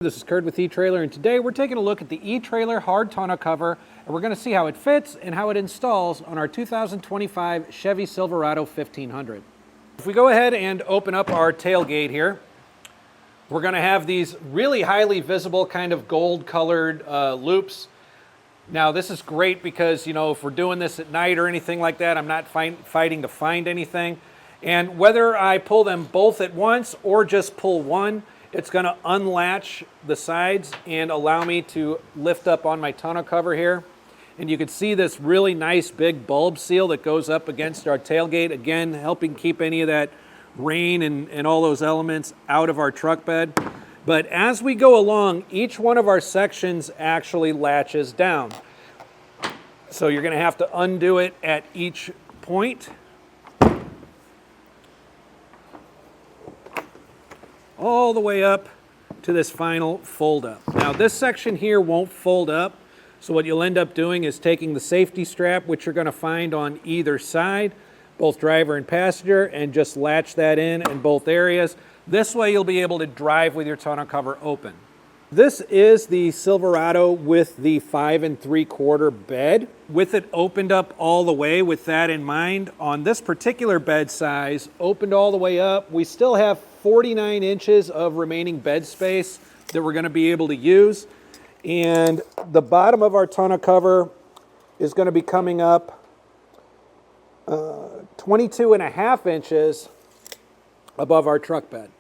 This is Curt with eTrailer, and today we're taking a look at the eTrailer Hard Tonneau cover, and we're going to see how it fits and how it installs on our 2025 Chevy Silverado 1500. If we go ahead and open up our tailgate here, we're going to have these really highly visible kind of gold colored loops. Now this is great because, you know, if we're doing this at night or anything like that, I'm not fighting to find anything. And whether I pull them both at once or just pull one, it's going to unlatch the sides and allow me to lift up on my tonneau cover here. And you can see this really nice big bulb seal that goes up against our tailgate, again helping keep any of that rain and all those elements out of our truck bed. But as we go along, each one of our sections actually latches down. So you're going to have to undo it at each point. All the way up to this final fold up. Now this section here won't fold up, so what you'll end up doing is taking the safety strap, which you're going to find on either side, both driver and passenger, and just latch that in both areas. This way you'll be able to drive with your tonneau cover open. This is the Silverado with the 5 3/4 bed. With it opened up all the way, with that in mind, on this particular bed size, opened all the way up, we still have 49 inches of remaining bed space that we're going to be able to use. And the bottom of our tonneau cover is going to be coming up 22.5 inches above our truck bed.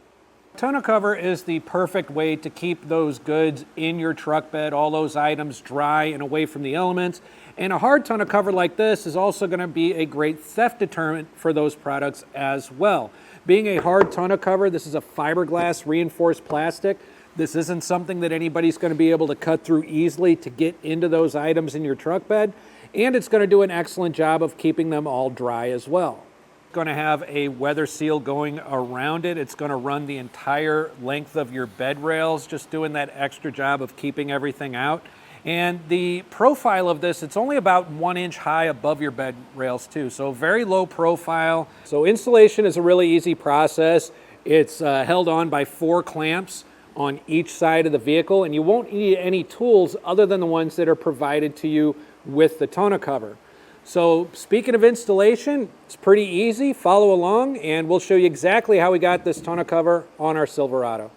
Tonneau cover is the perfect way to keep those goods in your truck bed, all those items dry and away from the elements. And a hard tonneau cover like this is also going to be a great theft deterrent for those products as well. Being a hard tonneau cover, this is a fiberglass reinforced plastic. This isn't something that anybody's going to be able to cut through easily to get into those items in your truck bed. And it's going to do an excellent job of keeping them all dry as well. Going to have a weather seal going around it. It's going to run the entire length of your bed rails, just doing that extra job of keeping everything out. And the profile of this, it's only about 1 inch high above your bed rails too, so very low profile. So installation is a really easy process. It's held on by 4 clamps on each side of the vehicle, and you won't need any tools other than the ones that are provided to you with the tonneau cover. So speaking of installation, it's pretty easy. Follow along and we'll show you exactly how we got this tonneau cover on our Silverado.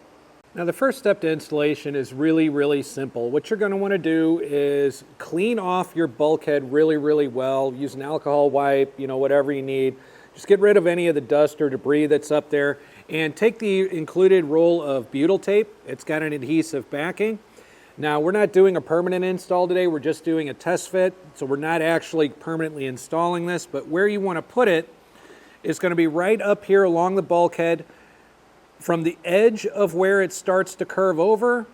Now the first step to installation is really simple. What you're going to want to do is clean off your bulkhead really well. Use an alcohol wipe, you know, whatever you need. Just get rid of any of the dust or debris that's up there, and take the included roll of butyl tape. It's got an adhesive backing. Now, we're not doing a permanent install today, we're just doing a test fit, so we're not actually permanently installing this, but where you want to put it is going to be right up here along the bulkhead. From the edge of where it starts to curve over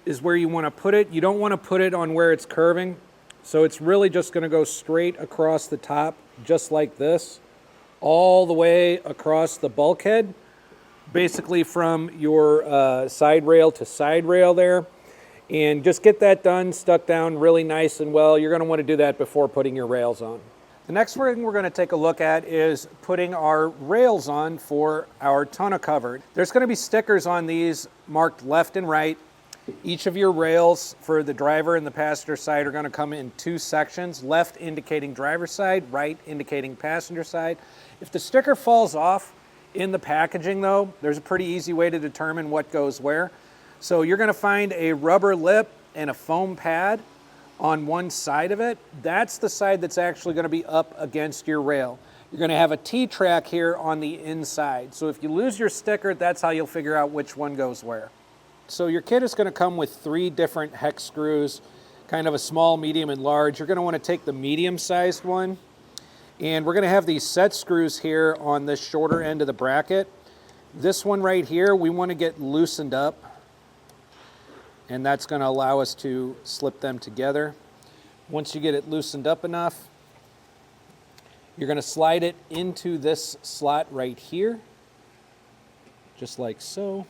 is where you want to put it. You don't want to put it on where it's curving, so it's really just going to go straight across the top, just like this, all the way across the bulkhead, basically from your side rail to side rail there. And just get that done, stuck down really nice and well. You're going to want to do that before putting your rails on. The next thing we're going to take a look at is putting our rails on for our tonneau cover. There's going to be stickers on these marked left and right. Each of your rails for the driver and the passenger side are going to come in 2 sections, left indicating driver side, right indicating passenger side. If the sticker falls off in the packaging though, there's a pretty easy way to determine what goes where. So you're going to find a rubber lip and a foam pad on one side of it. That's the side that's actually going to be up against your rail. You're going to have a T-track here on the inside. So if you lose your sticker, that's how you'll figure out which one goes where. So your kit is going to come with 3 different hex screws, kind of a small, medium, and large. You're going to want to take the medium-sized one, and we're going to have these set screws here on this shorter end of the bracket. This one right here, we want to get loosened up, and that's going to allow us to slip them together. Once you get it loosened up enough, you're going to slide it into this slot right here, just like so.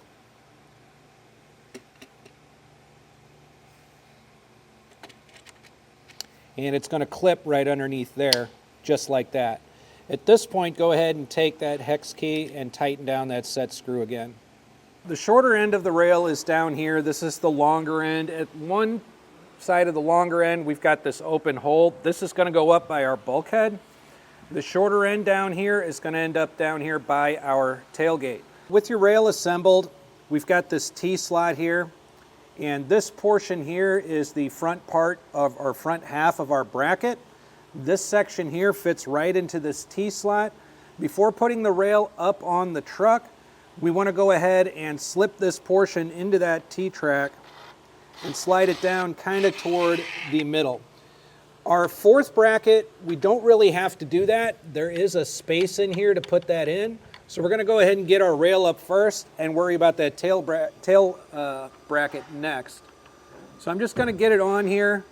And it's going to clip right underneath there, just like that. At this point, go ahead and take that hex key and tighten down that set screw again. The shorter end of the rail is down here. This is the longer end. At one side of the longer end, we've got this open hole. This is going to go up by our bulkhead. The shorter end down here is going to end up down here by our tailgate. With your rail assembled, we've got this T-slot here, and this portion here is the front part of our front half of our bracket. This section here fits right into this T-slot. Before putting the rail up on the truck, we want to go ahead and slip this portion into that T-track and slide it down kind of toward the middle. Our fourth bracket, we don't really have to do that. There is a space in here to put that in. So we're going to go ahead and get our rail up first and worry about that tail bracket next. So I'm just going to get it on here,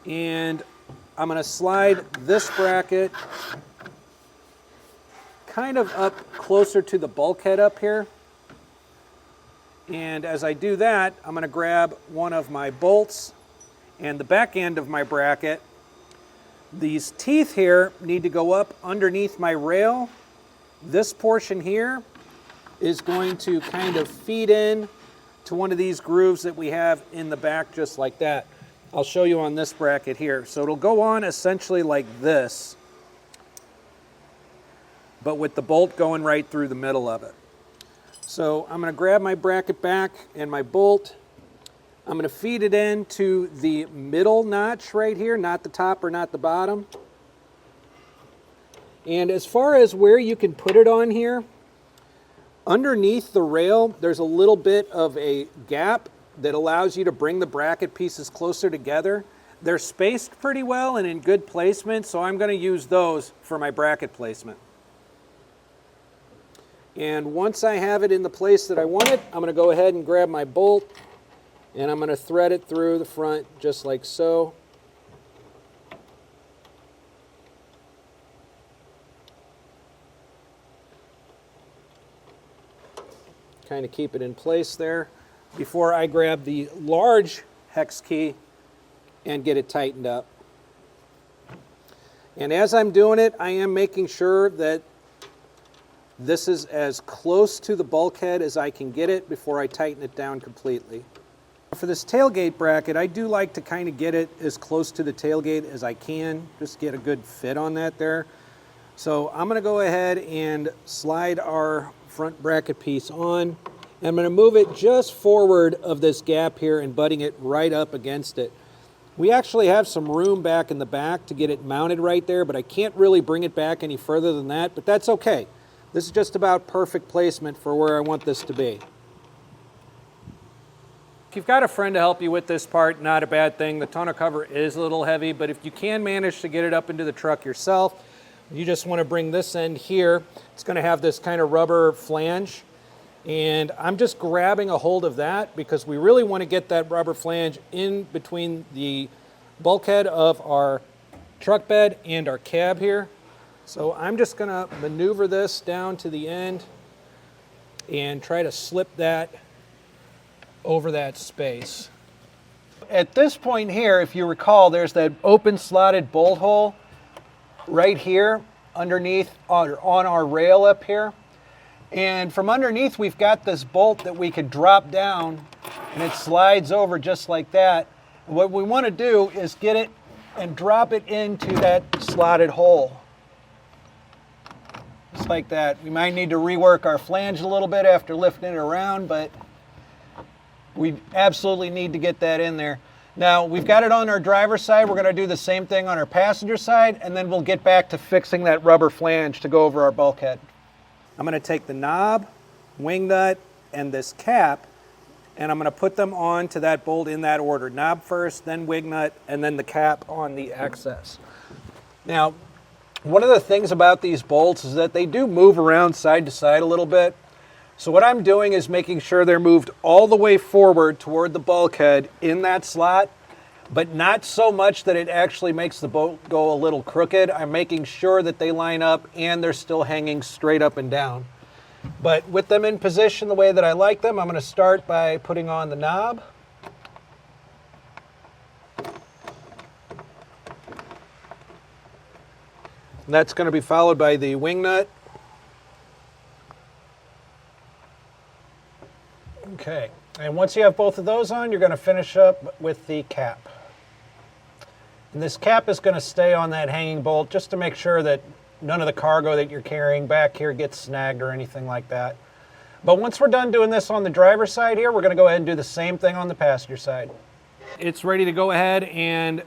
and I'm going to slide this bracket kind of up closer to the bulkhead up here. And as I do that, I'm going to grab one of my bolts and the back end of my bracket. These teeth here need to go up underneath my rail. This portion here is going to kind of feed in to one of these grooves that we have in the back, just like that. I'll show you on this bracket here. So it'll go on essentially like this, but with the bolt going right through the middle of it. So I'm going to grab my bracket back and my bolt. I'm going to feed it into the middle notch right here, not the top or not the bottom. And as far as where you can put it on here, underneath the rail, there's a little bit of a gap that allows you to bring the bracket pieces closer together. They're spaced pretty well and in good placement, so I'm going to use those for my bracket placement. And once I have it in the place that I want it, I'm going to go ahead and grab my bolt, and I'm going to thread it through the front just like so. Kind of keep it in place there before I grab the large hex key and get it tightened up. And as I'm doing it, I am making sure that this is as close to the bulkhead as I can get it before I tighten it down completely. For this tailgate bracket, I do like to kind of get it as close to the tailgate as I can, just get a good fit on that there. So I'm going to go ahead and slide our front bracket piece on. I'm going to move it just forward of this gap here and butting it right up against it. We actually have some room back in the back to get it mounted right there, but I can't really bring it back any further than that, but that's okay. This is just about perfect placement for where I want this to be. If you've got a friend to help you with this part, not a bad thing. The tonneau cover is a little heavy, but if you can manage to get it up into the truck yourself, you just want to bring this end here. It's going to have this kind of rubber flange, and I'm just grabbing a hold of that because we really want to get that rubber flange in between the bulkhead of our truck bed and our cab here. So I'm just going to maneuver this down to the end and try to slip that over that space. At this point here, if you recall, there's that open slotted bolt hole right here underneath on our rail up here. And from underneath, we've got this bolt that we could drop down, and it slides over just like that. And what we want to do is get it and drop it into that slotted hole. Just like that. We might need to rework our flange a little bit after lifting it around, but we absolutely need to get that in there. Now, we've got it on our driver's side. We're going to do the same thing on our passenger side, and then we'll get back to fixing that rubber flange to go over our bulkhead. I'm going to take the knob, wing nut, and this cap, and I'm going to put them on to that bolt in that order. Knob first, then wing nut, and then the cap on the access. Now, one of the things about these bolts is that they do move around side to side a little bit. So what I'm doing is making sure they're moved all the way forward toward the bulkhead in that slot, but not so much that it actually makes the bolt go a little crooked. I'm making sure that they line up and they're still hanging straight up and down. But with them in position the way that I like them, I'm going to start by putting on the knob. And that's going to be followed by the wing nut. Okay, and once you have both of those on, you're going to finish up with the cap. And this cap is going to stay on that hanging bolt just to make sure that none of the cargo that you're carrying back here gets snagged or anything like that. But once we're done doing this on the driver's side here, we're going to go ahead and do the same thing on the passenger side. It's ready to go ahead and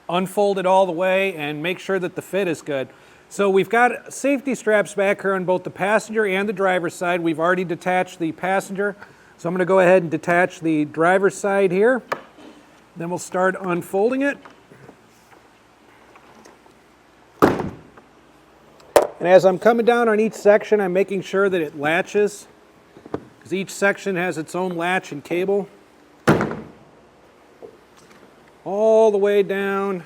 unfold it all the way and make sure that the fit is good. So we've got safety straps back here on both the passenger and the driver's side. We've already detached the passenger, so I'm going to go ahead and detach the driver's side here. Then we'll start unfolding it. And as I'm coming down on each section, I'm making sure that it latches, because each section has its own latch and cable. All the way down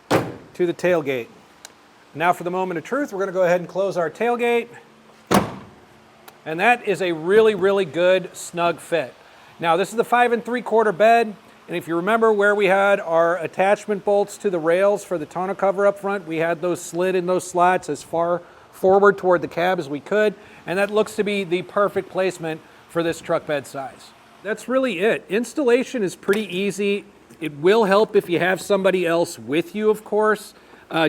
to the tailgate. Now for the moment of truth, we're going to go ahead and close our tailgate. And that is a really, really good snug fit. Now this is the 5 3/4 bed. And if you remember where we had our attachment bolts to the rails for the tonneau cover up front, we had those slid in those slots as far forward toward the cab as we could. And that looks to be the perfect placement for this truck bed size. That's really it. Installation is pretty easy. It will help if you have somebody else with you, of course.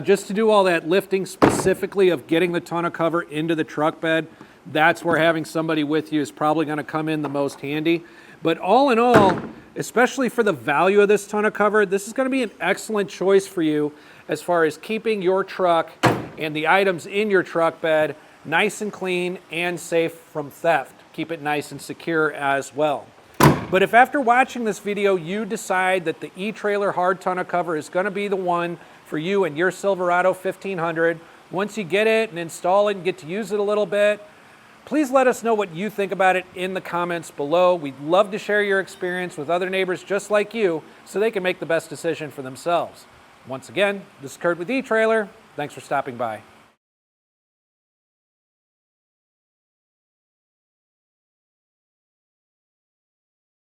Just to do all that lifting specifically of getting the tonneau cover into the truck bed, that's where having somebody with you is probably going to come in the most handy. But all in all, especially for the value of this tonneau cover, this is going to be an excellent choice for you as far as keeping your truck and the items in your truck bed nice and clean and safe from theft. Keep it nice and secure as well. But if after watching this video you decide that the eTrailer hard tonneau cover is going to be the one for you and your Silverado 1500, once you get it and install it and get to use it a little bit, please let us know what you think about it in the comments below. We'd love to share your experience with other neighbors just like you so they can make the best decision for themselves. Once again, this is Curt with eTrailer. Thanks for stopping by.